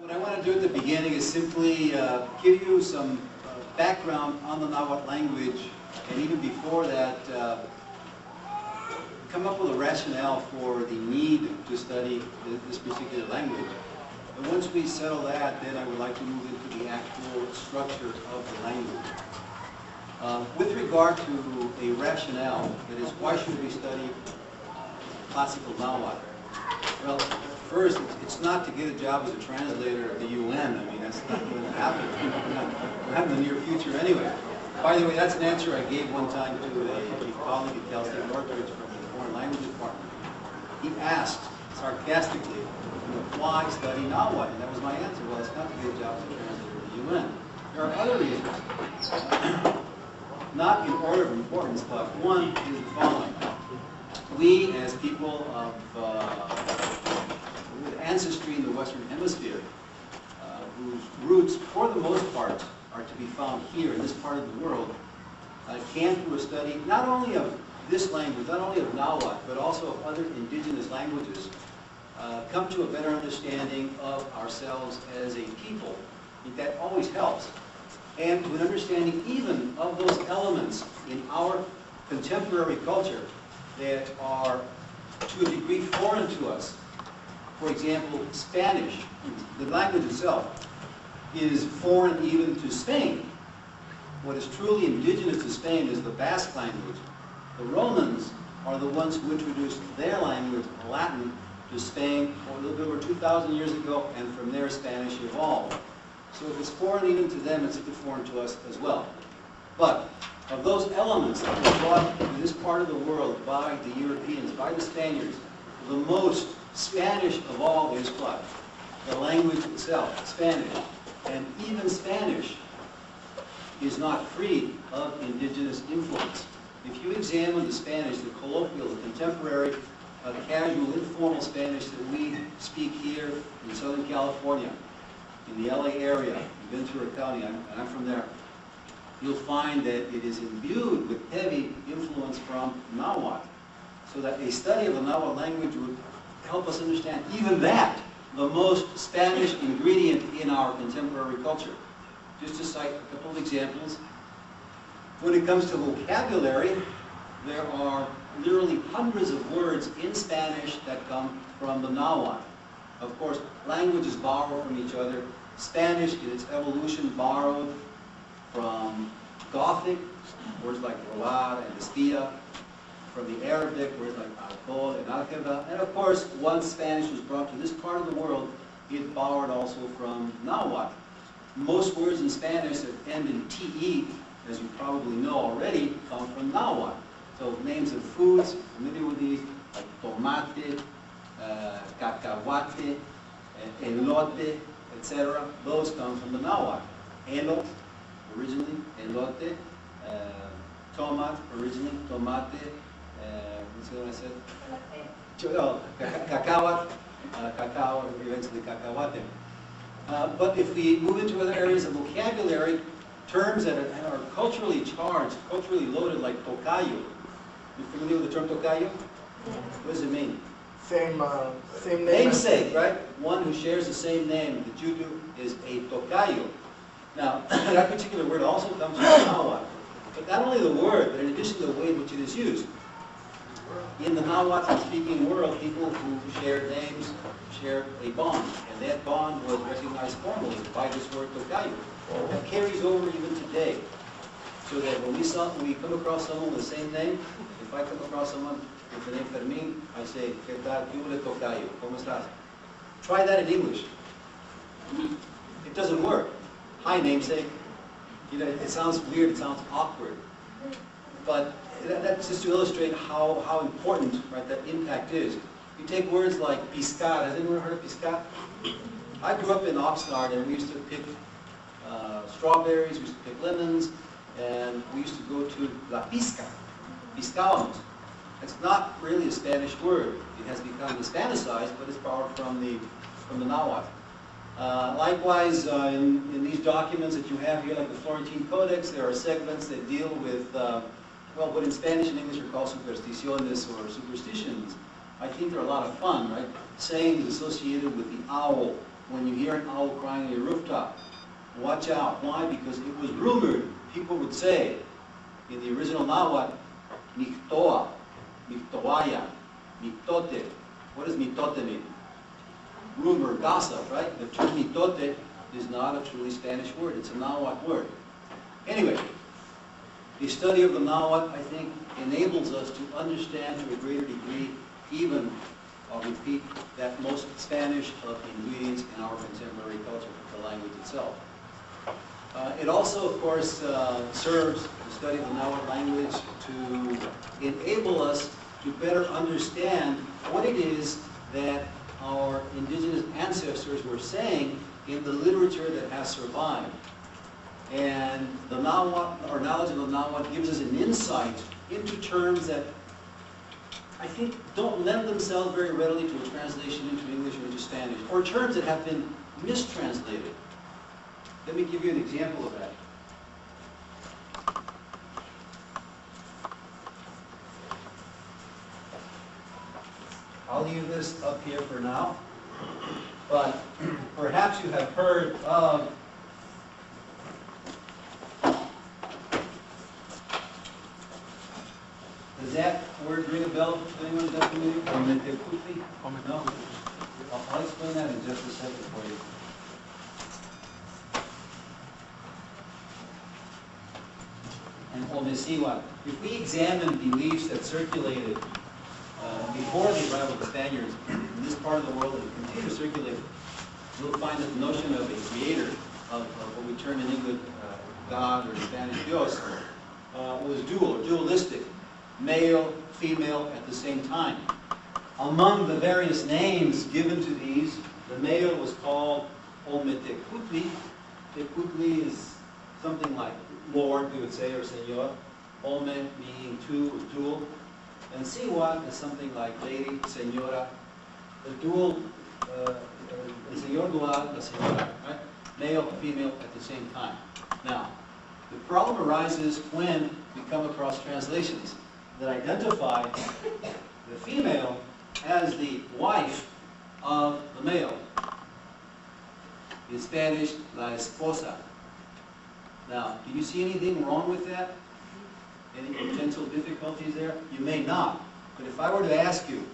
What I want to do at the beginning is simply give you some background on the Nahuatl language, and even before that, come up with a rationale for the need to study this particular language. And once we settle that, then I would like to move into the actual structure of the language. With regard to a rationale, that is, why should we study classical Nahuatl? Well, first, it's not to get a job as a translator at the UN. I mean, that's not going to happen. Not in the near future anyway. By the way, that's an answer I gave one time to a colleague at Cal State Northridge from the Foreign Language Department. He asked, sarcastically, why study Nahuatl? And that was my answer. Well, it's not to get a job as a translator at the UN. There are other reasons. Not in order of importance, but one is the following. We, as people of with ancestry in the Western Hemisphere, whose roots, for the most part, are to be found here in this part of the world, can, through a study not only of this language, not only of Nahuatl, but also of other indigenous languages, come to a better understanding of ourselves as a people. I think that always helps. And to an understanding even of those elements in our contemporary culture that are, to a degree, foreign to us. For example, Spanish, the language itself, is foreign even to Spain. What is truly indigenous to Spain is the Basque language. The Romans are the ones who introduced their language, Latin, to Spain a little bit over 2,000 years ago, and from there Spanish evolved. So if it's foreign even to them, it's a bit foreign to us as well. But of those elements that were brought to this part of the world by the Europeans, by the Spaniards, the most Spanish of all is what? The language itself, Spanish. And even Spanish is not free of indigenous influence. If you examine the Spanish, the colloquial, the contemporary, casual, informal Spanish that we speak here in Southern California, in the LA area, in Ventura County, and I'm from there, you'll find that it is imbued with heavy influence from Nahuatl. So that a study of the Nahuatl language would help us understand even that, the most Spanish ingredient in our contemporary culture. Just to cite a couple of examples. When it comes to vocabulary, there are literally hundreds of words in Spanish that come from the Nahuatl. Of course, languages borrow from each other. Spanish, in its evolution, borrowed from Gothic, words like robar and espía, from the Arabic, words like alcohol and álgebra, and of course, once Spanish was brought to this part of the world, it borrowed also from Nahuatl. Most words in Spanish that end in te, as you probably know already, come from Nahuatl. So names of foods, familiar with these, like tomate, cacahuate, elote, etc. Those come from the Nahuatl. Elot, originally, elote, tomat, originally, tomate, what's the one I said? Cacahuate, cacao, eventually cacahuate. But if we move into other areas of vocabulary, terms that are culturally charged, culturally loaded, like tocayo. You familiar with the term tocayo? What does it mean? Same name. Namesake, right? One who shares the same name that you do is a tocayo. Now, that particular word also comes from Nahuatl. But not only the word, but in addition to the way in which it is used. In the Nahuatl-speaking world, people who shared names shared a bond, and that bond was recognized formally by this word tocayo. That carries over even today. So that when we come across someone with the same name, if I come across someone with the name Fermin, I say, ¿Qué tal? ¿Qué hubo tocayo? ¿Cómo estás? Try that in English. It doesn't work. Hi, namesake. You know, it sounds weird, it sounds awkward. But that's just to illustrate how important, right, that impact is. You take words like piscar. Has anyone heard of piscar? I grew up in Oxnard, and we used to pick strawberries, we used to pick lemons, and we used to go to la pisca, piscábamos. It's not really a Spanish word. It has become Hispanicized, but it's borrowed from the Nahuatl. Likewise, in these documents that you have here, like the Florentine Codex, there are segments that deal with, well, what in Spanish and English are called supersticiones or superstitions. I think they're a lot of fun, right? Sayings associated with the owl, when you hear an owl crying on your rooftop, watch out. Why? Because it was rumored, people would say, in the original Nahuatl, mictoa, mictoaya, mitote. What does mitote mean? Rumor, gossip, right? The term mitote is not a truly Spanish word. It's a Nahuatl word. Anyway, the study of the Nahuatl, I think, enables us to understand to a greater degree, even, I'll repeat, that most Spanish of ingredients in our contemporary culture, the language itself. It also, of course, serves the study of the Nahuatl language to enable us to better understand what it is that our indigenous ancestors were saying in the literature that has survived. And the Nahuatl, our knowledge of the Nahuatl, gives us an insight into terms that I think don't lend themselves very readily to a translation into English or into Spanish, or terms that have been mistranslated. Let me give you an example of that. I'll leave this up here for now, but perhaps you have heard of does that word ring a bell to anyone that's familiar? No? I'll explain that in just a second for you. And Omesiwa. If we examine beliefs that circulated before the arrival of the Spaniards in this part of the world and continue to circulate, you'll find that the notion of a creator, of what we term in English God or in Spanish Dios, was dual or dualistic, male, female at the same time. Among the various names given to these, the male was called Ometecutli. Tecutli is something like Lord, we would say, or Señor. Ome meaning two or dual. And Siwa is something like lady, señora. The dual, the señor dual, the señora, right? Male, female at the same time. Now, the problem arises when we come across translations that identify the female as the wife of the male. In Spanish, la esposa. Now, do you see anything wrong with that? Any potential difficulties there? You may not. But if I were to ask you,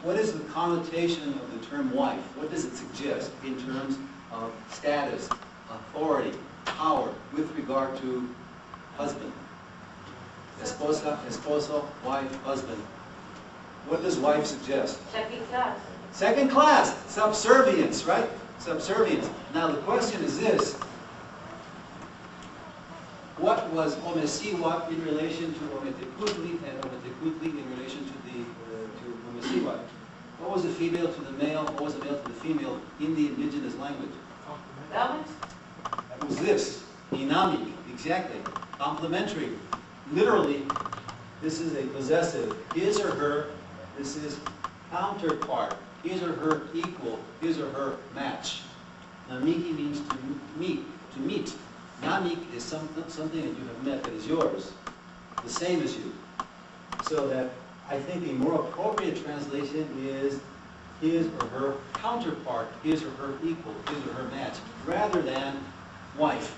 what is the connotation of the term wife? What does it suggest in terms of status, authority, power with regard to husband? Esposa, esposo, wife, husband. What does wife suggest? Second class. Second class. Subservience, right? Subservience. Now the question is this. What was Omesiwa in relation to Ometecutli and Ometecutli in relation to Omesiwa? What was the female to the male? What was the male to the female in the indigenous language? Balance. That was this. Inami. Exactly. Complementary. Literally, this is a possessive. His or her. This is counterpart. His or her equal. His or her match. Namiki means to meet. To meet. Namik is something that you have met that is yours, the same as you. So that I think a more appropriate translation is his or her counterpart, his or her equal, his or her match, rather than wife,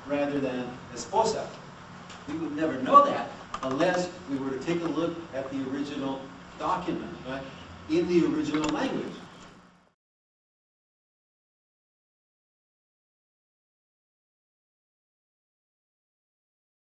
rather than esposa. We would never know that unless we were to take a look at the original document, right? In the original language.